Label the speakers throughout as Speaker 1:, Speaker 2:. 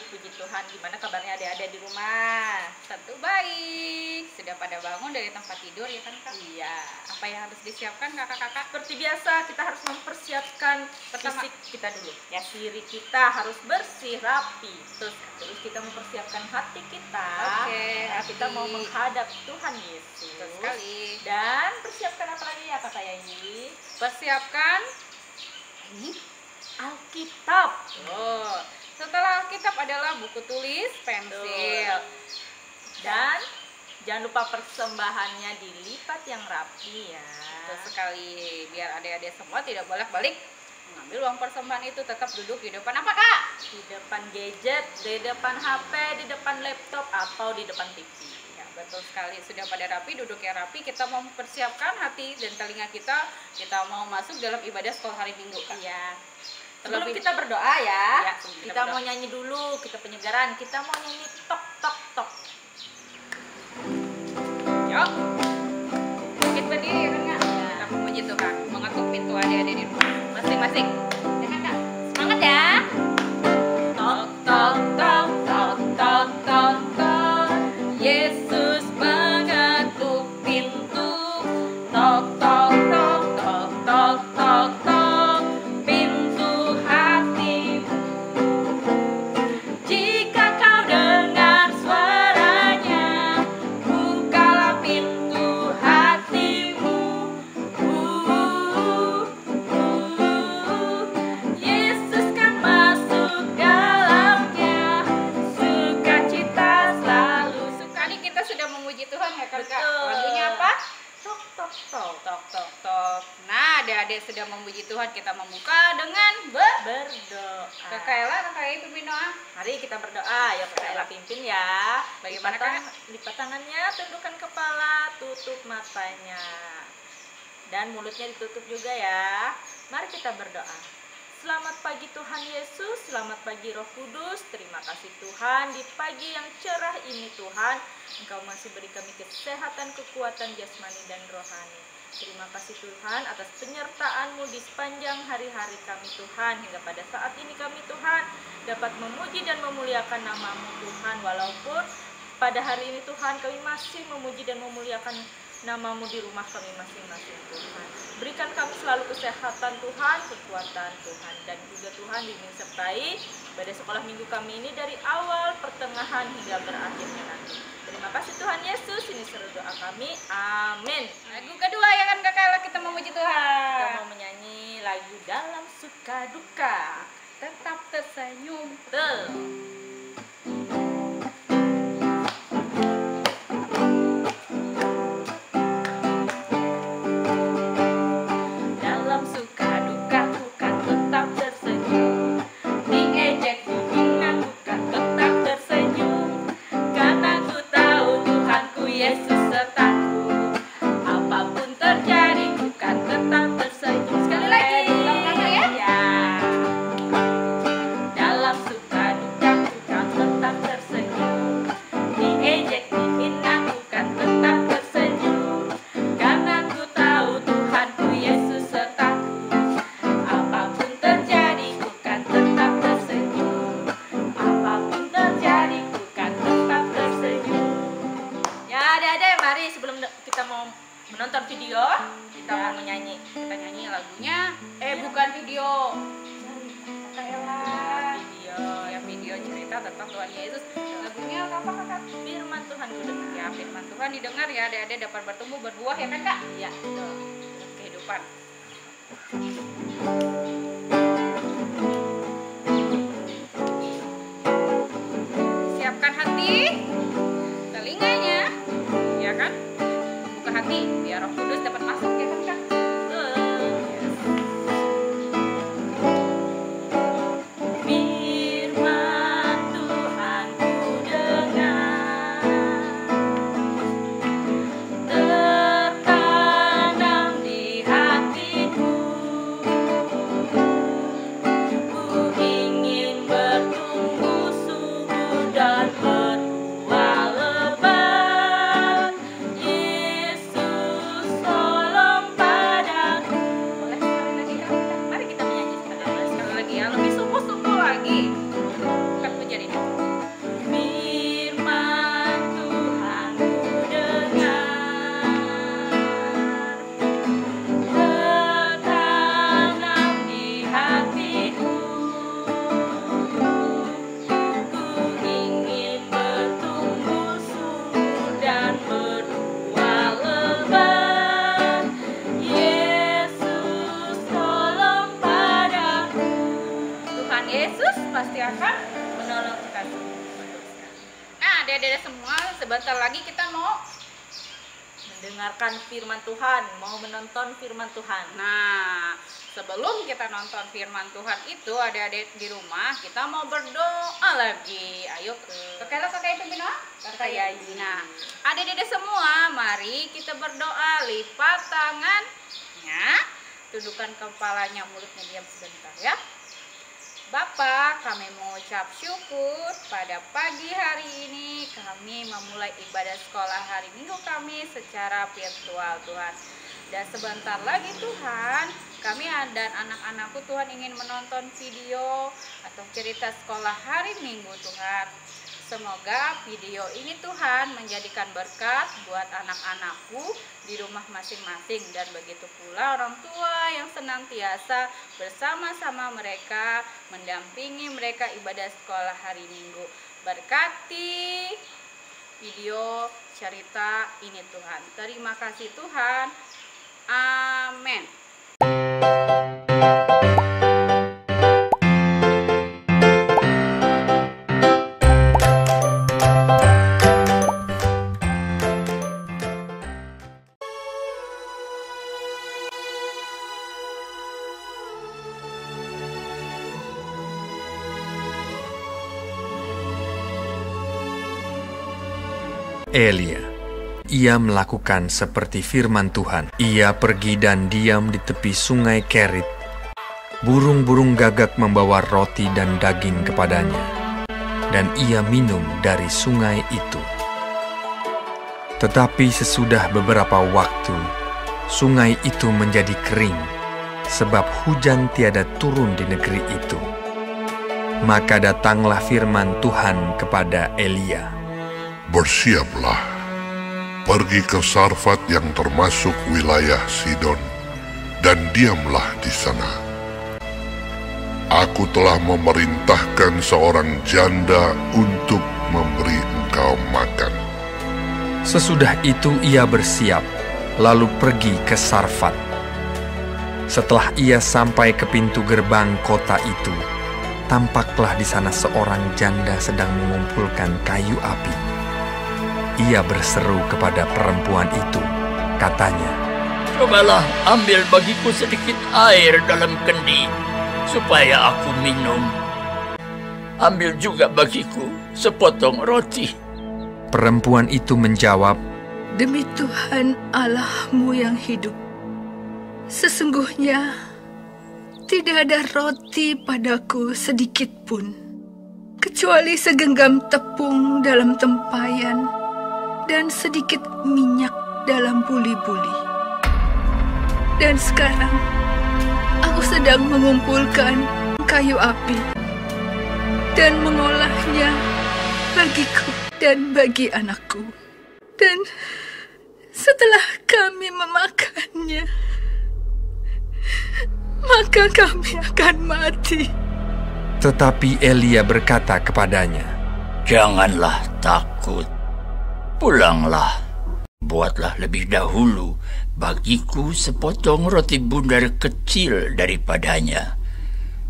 Speaker 1: puji Tuhan. Gimana kabarnya adik-adik di rumah?
Speaker 2: Tentu baik. Sudah pada bangun dari tempat tidur ya kan Kak?
Speaker 1: Iya.
Speaker 2: Apa yang harus disiapkan kakak-kakak?
Speaker 1: Seperti biasa kita harus mempersiapkan
Speaker 2: Pertama.
Speaker 1: fisik kita dulu. Ya, diri kita harus bersih, rapi. Terus kita mempersiapkan hati kita.
Speaker 2: Oke,
Speaker 1: Nah, kita
Speaker 2: hati.
Speaker 1: mau menghadap Tuhan Yesus.
Speaker 2: Betul sekali.
Speaker 1: Dan persiapkan apa lagi ya Kak Yayi?
Speaker 2: Persiapkan
Speaker 1: Alkitab.
Speaker 2: Oh, setelah Alkitab adalah buku tulis, pensil.
Speaker 1: Dan jangan lupa persembahannya dilipat yang rapi ya.
Speaker 2: Betul sekali. Biar adik-adik semua tidak bolak-balik mengambil uang persembahan itu, tetap duduk di depan apa Kak?
Speaker 1: Di depan gadget, di depan HP, di depan laptop, atau di depan TV.
Speaker 2: Ya, betul sekali. Sudah pada rapi, duduknya rapi, kita mau mempersiapkan hati dan telinga kita mau masuk dalam ibadah sekolah hari Minggu Kak.
Speaker 1: Iya. Sebelum
Speaker 2: Terlebih-
Speaker 1: kita berdoa ya,
Speaker 2: Ya, sebelum kita
Speaker 1: kita mau
Speaker 2: berdoa.
Speaker 1: nyanyi dulu, kita penyegaran, kita mau nyanyi tok tok tok.
Speaker 2: Yuk, bangkit berdiri ya kan Kak? Kita memuji Tuhan, mengetuk pintu adik-adik di rumah masing-masing. Ya kan Kak? Semangat ya!
Speaker 1: Tok tok tok tok tok tok tok.
Speaker 2: Yesus mengetuk pintu.
Speaker 1: Tok tok tok tok tok tok tok.
Speaker 2: Pintu hatimu.
Speaker 1: Jika kau dengar suaranya,
Speaker 2: Bukalah pintu hatimu.
Speaker 1: Yesus kan masuk dalamnya. Sukacita selalu.
Speaker 2: Tadi kita sudah memuji Tuhan ya kan Kak?
Speaker 1: Betul.
Speaker 2: Lagunya apa?
Speaker 1: Tok tok tok.
Speaker 2: Tok tok tok. Nah, adik-adik sudah memuji Tuhan, kita membuka dengan
Speaker 1: Berdoa.
Speaker 2: Kakak Ella, Kakak Ibu pimpin doa.
Speaker 1: Mari kita berdoa. Ya Kak Ella pimpin ya.
Speaker 2: Bagaimana,
Speaker 1: Lipat tangannya, tundukkan kepala, tutup matanya. Dan mulutnya ditutup juga ya. Mari kita berdoa. Selamat pagi Tuhan Yesus, selamat pagi Roh Kudus. Terima kasih Tuhan, di pagi yang cerah ini Tuhan, Engkau masih beri kami kesehatan, kekuatan jasmani dan rohani. Terima kasih Tuhan atas penyertaan-Mu di sepanjang hari-hari kami Tuhan. Hingga pada saat ini kami Tuhan dapat memuji dan memuliakan nama-Mu Tuhan. Walaupun pada hari ini Tuhan kami masih memuji dan memuliakan nama-Mu di rumah kami masing-masing Tuhan. Berikan kami selalu kesehatan Tuhan, kekuatan Tuhan, dan juga Tuhan bimbing sertai pada sekolah minggu kami ini dari awal, pertengahan hingga berakhirnya nanti. Terima kasih Tuhan Yesus, ini seru doa kami. Amin.
Speaker 2: Lagu kedua ya kan Kakak Ella, kita memuji
Speaker 1: Kita
Speaker 2: Tuhan.
Speaker 1: mau menyanyi lagu dalam suka duka.
Speaker 2: Tetap tersenyum.
Speaker 1: Betul. Dalam suka duka ku kan tetap tersenyum. Diejek dihina ku kan tetap tersenyum. Karena ku tahu Tuhanku Yesus sertaku. Apapun terjadi ku kan tetap tersenyum. Sekali lagi.
Speaker 2: Sama-sama ya.
Speaker 1: Ya. Dalam suka duka ku kan tetap tersenyum. Diejek dihina ku kan tetap tersenyum. Karena ku tahu Tuhanku Yesus sertaku. Apapun terjadi ku kan tetap tersenyum. Apapun terjadi ku kan tetap tersenyum. Ya adik-adik, mari sebelum kita mau menonton video, kita
Speaker 2: Ya.
Speaker 1: mau menyanyi.
Speaker 2: Kita nyanyi lagunya. Bukan video. Kakak Ella.
Speaker 1: Video.
Speaker 2: Ya, video cerita tentang Tuhan Yesus. Lagunya apa Kakak?
Speaker 1: Firman Tuhan ku dengar.
Speaker 2: Ya, firman Tuhan didengar ya, adik-adik dapat bertumbuh berbuah ya kan Kak?
Speaker 1: Ya, betul.
Speaker 2: Kehidupan. Siapkan hati, telinganya, ya kan? Buka hati, biar Roh Kudus dapat masuk ya kan Kak?
Speaker 1: Firman Tuhan ku dengar, tertanam di hatiku.
Speaker 2: adik-adik semua, sebentar lagi kita mau
Speaker 1: mendengarkan firman Tuhan, mau menonton firman Tuhan.
Speaker 2: Nah, sebelum kita nonton firman Tuhan itu, adik-adik di rumah, kita mau berdoa lagi. Ayo, kakak itu Bina?
Speaker 1: Kakak Yayi.
Speaker 2: Nah, adik-adik semua, mari kita berdoa. Lipat tangannya, tundukkan kepalanya, mulutnya diam sebentar ya. Bapak, kami mengucap syukur pada pagi hari ini kami memulai ibadah sekolah hari Minggu kami secara virtual Tuhan. Dan sebentar lagi Tuhan, kami dan anak-anakku Tuhan ingin menonton video atau cerita sekolah hari Minggu Tuhan. Semoga video ini Tuhan menjadikan berkat buat anak-anakku di rumah masing-masing, dan begitu pula orang tua yang senantiasa bersama-sama mereka mendampingi mereka ibadah sekolah hari Minggu. Berkati video cerita ini Tuhan. Terima kasih Tuhan. Amin.
Speaker 3: Elia. Ia melakukan seperti firman Tuhan. Ia pergi dan diam di tepi sungai Kerit. Burung-burung gagak membawa roti dan daging kepadanya, dan ia minum dari sungai itu. Tetapi sesudah beberapa waktu, sungai itu menjadi kering, sebab hujan tiada turun di negeri itu. Maka datanglah firman Tuhan kepada Elia.
Speaker 4: Bersiaplah, pergi ke Sarfat yang termasuk wilayah Sidon, dan diamlah di sana. Aku telah memerintahkan seorang janda untuk memberi engkau makan.
Speaker 3: Sesudah itu ia bersiap, lalu pergi ke Sarfat. Setelah ia sampai ke pintu gerbang kota itu, tampaklah di sana seorang janda sedang mengumpulkan kayu api. Ia berseru kepada perempuan itu, katanya,
Speaker 5: "Cobalah ambil bagiku sedikit air dalam kendi, supaya aku minum. Ambil juga bagiku sepotong roti."
Speaker 3: Perempuan itu menjawab,
Speaker 6: "Demi Tuhan Allahmu yang hidup, sesungguhnya tidak ada roti padaku sedikit pun, kecuali segenggam tepung dalam tempayan dan sedikit minyak dalam buli-buli. Dan sekarang aku sedang mengumpulkan kayu api dan mengolahnya bagiku dan bagi anakku. Dan setelah kami memakannya, maka kami akan mati."
Speaker 3: Tetapi Elia berkata kepadanya,
Speaker 5: "Janganlah takut. Pulanglah, buatlah lebih dahulu bagiku sepotong roti bundar kecil daripadanya,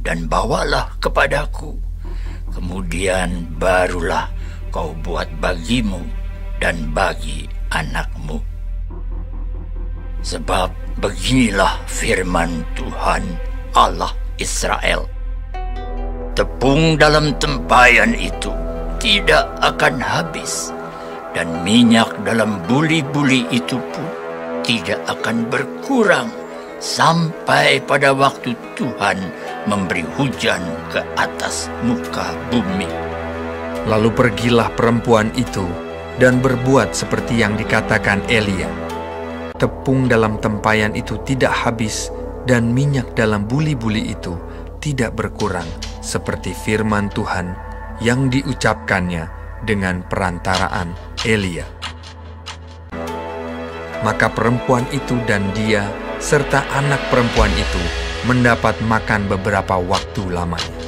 Speaker 5: dan bawalah kepadaku. Kemudian barulah kau buat bagimu dan bagi anakmu. Sebab beginilah firman Tuhan Allah Israel. Tepung dalam tempayan itu tidak akan habis, dan minyak dalam buli-buli itu pun tidak akan berkurang sampai pada waktu Tuhan memberi hujan ke atas muka bumi."
Speaker 3: Lalu pergilah perempuan itu dan berbuat seperti yang dikatakan Elia. Tepung dalam tempayan itu tidak habis, dan minyak dalam buli-buli itu tidak berkurang, seperti firman Tuhan yang diucapkannya dengan perantaraan Elia. Maka perempuan itu dan dia serta anak perempuan itu mendapat makan beberapa waktu lamanya.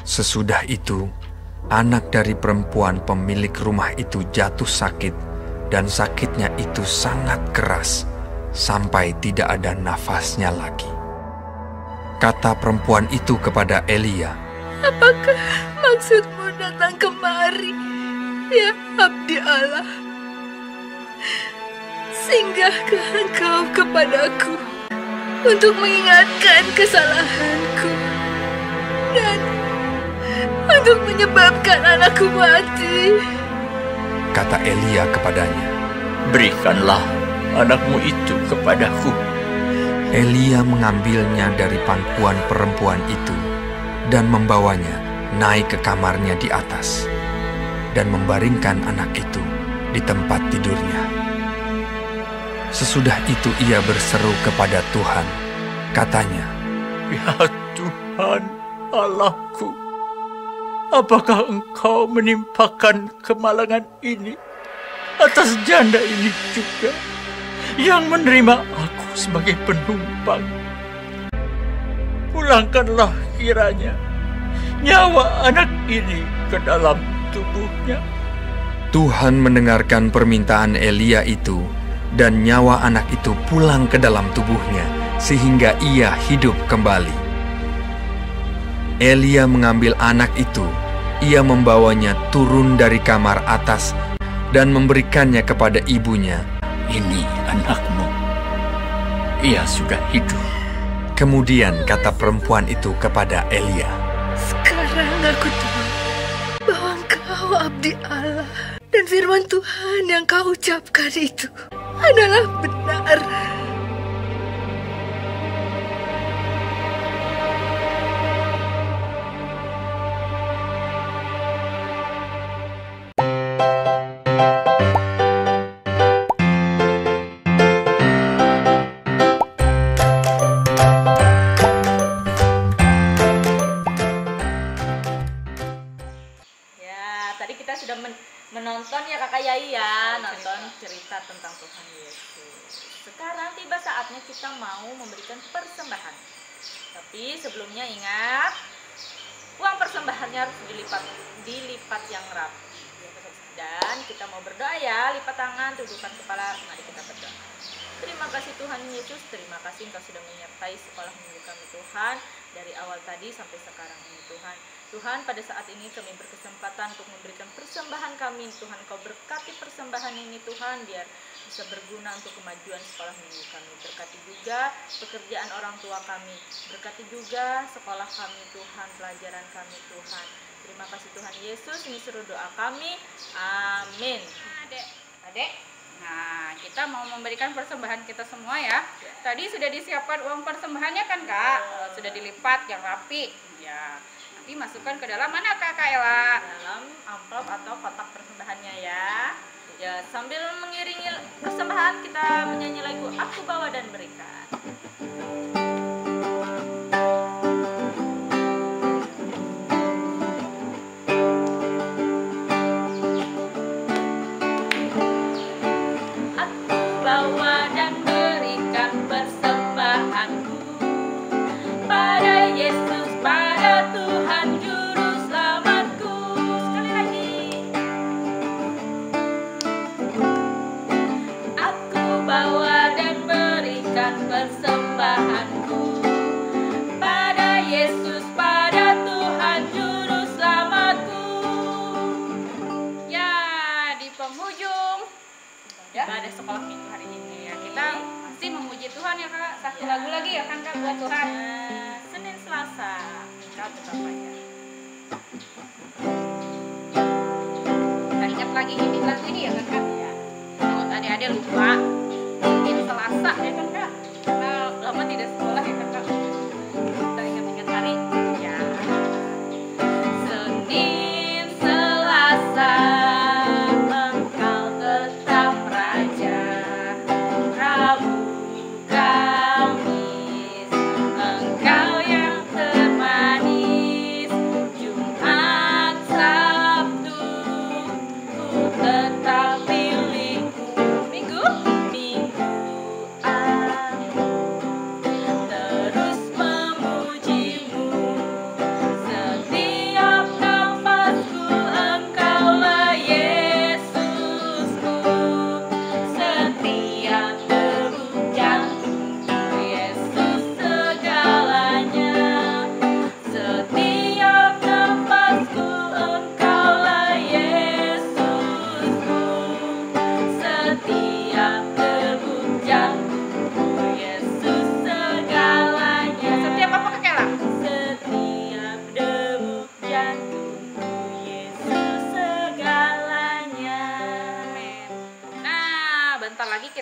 Speaker 3: Sesudah itu, anak dari perempuan pemilik rumah itu jatuh sakit, dan sakitnya itu sangat keras, sampai tidak ada nafasnya lagi. Kata perempuan itu kepada Elia,
Speaker 6: "Apakah maksudmu datang kemari, ya abdi Allah? Singgahkah engkau kepadaku untuk mengingatkan kesalahanku dan untuk menyebabkan anakku mati?
Speaker 3: Kata Elia kepadanya.
Speaker 5: Berikanlah anakmu itu kepadaku.
Speaker 3: Elia mengambilnya dari pangkuan perempuan itu dan membawanya naik ke kamarnya di atas dan membaringkan anak itu di tempat tidurnya. Sesudah itu ia berseru kepada Tuhan, katanya,
Speaker 5: Ya Tuhan Allahku, apakah Engkau menimpakan kemalangan ini atas janda ini juga, yang menerima aku sebagai penumpang? Pulangkanlah kiranya nyawa anak ini ke dalam tubuhnya.
Speaker 3: Tuhan mendengarkan permintaan Elia itu, dan nyawa anak itu pulang ke dalam tubuhnya, sehingga ia hidup kembali. Elia mengambil anak itu, ia membawanya turun dari kamar atas dan memberikannya kepada ibunya.
Speaker 5: Ini anakmu, ia sudah hidup.
Speaker 3: Kemudian kata perempuan itu kepada Elia,
Speaker 6: Sekarang aku tahu bahwa engkau abdi Allah dan firman Tuhan yang kau ucapkan itu adalah benar.
Speaker 1: Ya, tadi kita sudah menonton ya Kakak Yai ya, nonton cerita tentang Tuhan Yesus. Sekarang tiba saatnya kita mau memberikan persembahan. Tapi sebelumnya ingat, uang persembahannya harus dilipat yang rapi. Dan kita mau berdoa ya, lipat tangan, tundukkan kepala, mari kita berdoa. Terima kasih Tuhan Yesus, terima kasih Engkau sudah menyertai sekolah minggu kami Tuhan, dari awal tadi sampai sekarang ini Tuhan. Tuhan, pada saat ini kami berkesempatan untuk memberikan persembahan kami. Tuhan, Kau berkati persembahan ini Tuhan, biar bisa berguna untuk kemajuan sekolah minggu kami. Berkati juga pekerjaan orang tua kami, berkati juga sekolah kami Tuhan, pelajaran kami Tuhan. Terima kasih Tuhan Yesus, ini seluruh doa kami. Amin.
Speaker 2: Adek, nah kita mau memberikan persembahan kita semua ya. Tadi sudah disiapkan uang persembahannya kan Kak? Sudah dilipat yang rapi. Ya, nanti masukkan ke dalam mana Kak Ella?
Speaker 1: Dalam amplop atau kotak persembahannya ya. Ya, sambil mengiringi persembahan kita menyanyi lagu Aku Bawa dan Berikan. Ibadah sekolah minggu hari ini ya, kita masih memuji Tuhan ya Kak. Satu lagu lagi ya kan Kak buat Tuhan. Senin Selasa kita tetap aja. Kita ingat lagi ini lagu ini ya kan Kak ya. Kalau adik-adik lupa, Senin Selasa ya kan Kak. Karena lama tidak sekolah ya kan Kak. Kita ingat-ingat hari ya. Senin Selasa.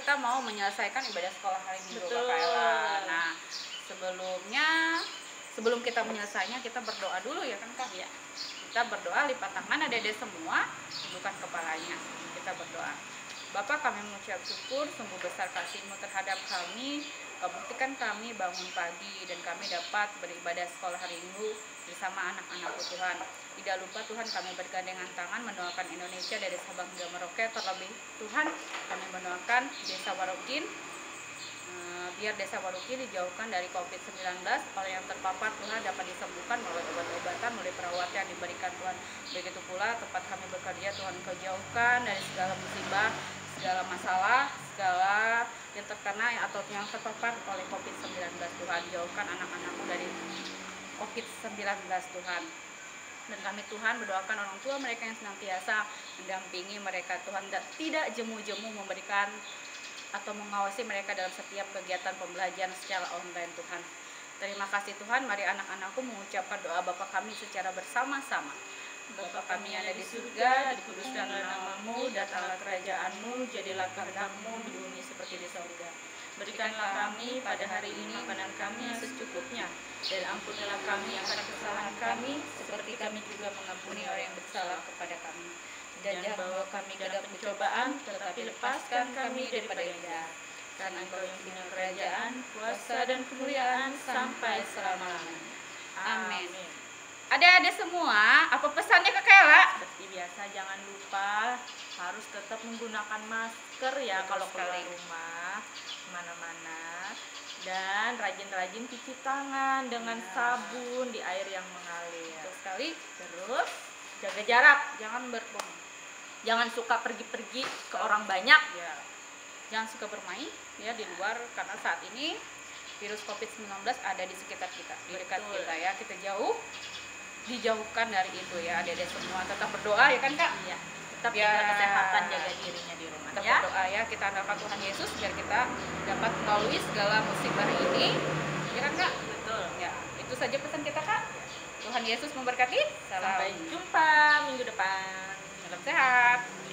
Speaker 2: kita mau menyelesaikan ibadah sekolah hari Minggu
Speaker 1: Betul.
Speaker 2: Kakak Ella. Nah, sebelum kita menyelesaikannya, kita berdoa dulu ya kan Kak?
Speaker 1: Iya.
Speaker 2: Kita berdoa, lipat tangan adik-adik semua, tundukkan kepalanya. Kita berdoa. Bapak, kami mengucap syukur sungguh besar kasih-Mu terhadap kami. Kau buktikan kami bangun pagi dan kami dapat beribadah sekolah hari Minggu bersama anak-anak-Mu Tuhan. Tidak lupa Tuhan, kami bergandengan tangan mendoakan Indonesia dari Sabang hingga Merauke. Terlebih Tuhan, kami mendoakan Desa Warukin, biar Desa Warukin dijauhkan dari COVID-19. Oleh yang terpapar Tuhan dapat disembuhkan melalui obat-obatan, melalui perawatan yang diberikan Tuhan. Begitu pula tempat kami bekerja, Tuhan Kau jauhkan dari segala musibah, segala masalah, segala yang terkena atau yang terpapar oleh COVID-19. Tuhan, jauhkan anak-anak-Mu dari COVID-19 Tuhan. Dan kami Tuhan berdoakan orang tua mereka yang senantiasa mendampingi mereka Tuhan, dan tidak jemu-jemu memberikan atau mengawasi mereka dalam setiap kegiatan pembelajaran secara online Tuhan. Terima kasih Tuhan, mari anak-anakku mengucapkan doa Bapa kami secara bersama-sama. Bapa kami yang ada di surga, dikuduskanlah nama-Mu, datanglah kerajaan-Mu, jadilah kehendak-Mu di bumi seperti di surga. Berikanlah kami pada hari ini makanan kami yang secukupnya, dan ampunilah kami akan kesalahan kami, seperti kami juga mengampuni orang yang bersalah kepada kami. Dan jangan bawa kami ke dalam pencobaan, tetapi lepaskan kami daripada yang jahat. Karena Engkau yang punya kerajaan, kuasa dan kemuliaan sampai selama-lamanya. Amin. Adik-adik semua, apa pesannya Kak Ella?
Speaker 1: Seperti biasa, jangan lupa harus tetap menggunakan masker ya.
Speaker 2: Betul
Speaker 1: kalau keluar
Speaker 2: sekali.
Speaker 1: rumah kemana-mana, dan rajin-rajin cuci tangan dengan sabun di air yang mengalir.
Speaker 2: Betul sekali.
Speaker 1: Terus jaga jarak,
Speaker 2: Jangan berbohong.
Speaker 1: jangan suka pergi-pergi ke orang banyak.
Speaker 2: Ya. Jangan suka bermain ya di luar, karena saat ini virus COVID-19 ada di sekitar kita, di dekat
Speaker 1: Betul.
Speaker 2: kita ya. Kita dijauhkan dari itu ya. Adik-adik semua tetap berdoa ya kan Kak?
Speaker 1: Iya, tetap
Speaker 2: Ya.
Speaker 1: jaga kesehatan, jaga dirinya di rumah
Speaker 2: Tetap
Speaker 1: ya.
Speaker 2: berdoa ya, kita andalkan Tuhan Yesus biar kita dapat melalui segala musibah ini. Ya kan Kak?
Speaker 1: Betul.
Speaker 2: Ya, itu saja pesan kita Kak. Tuhan Yesus memberkati. Salam.
Speaker 1: Sampai jumpa minggu depan.
Speaker 2: Salam sehat.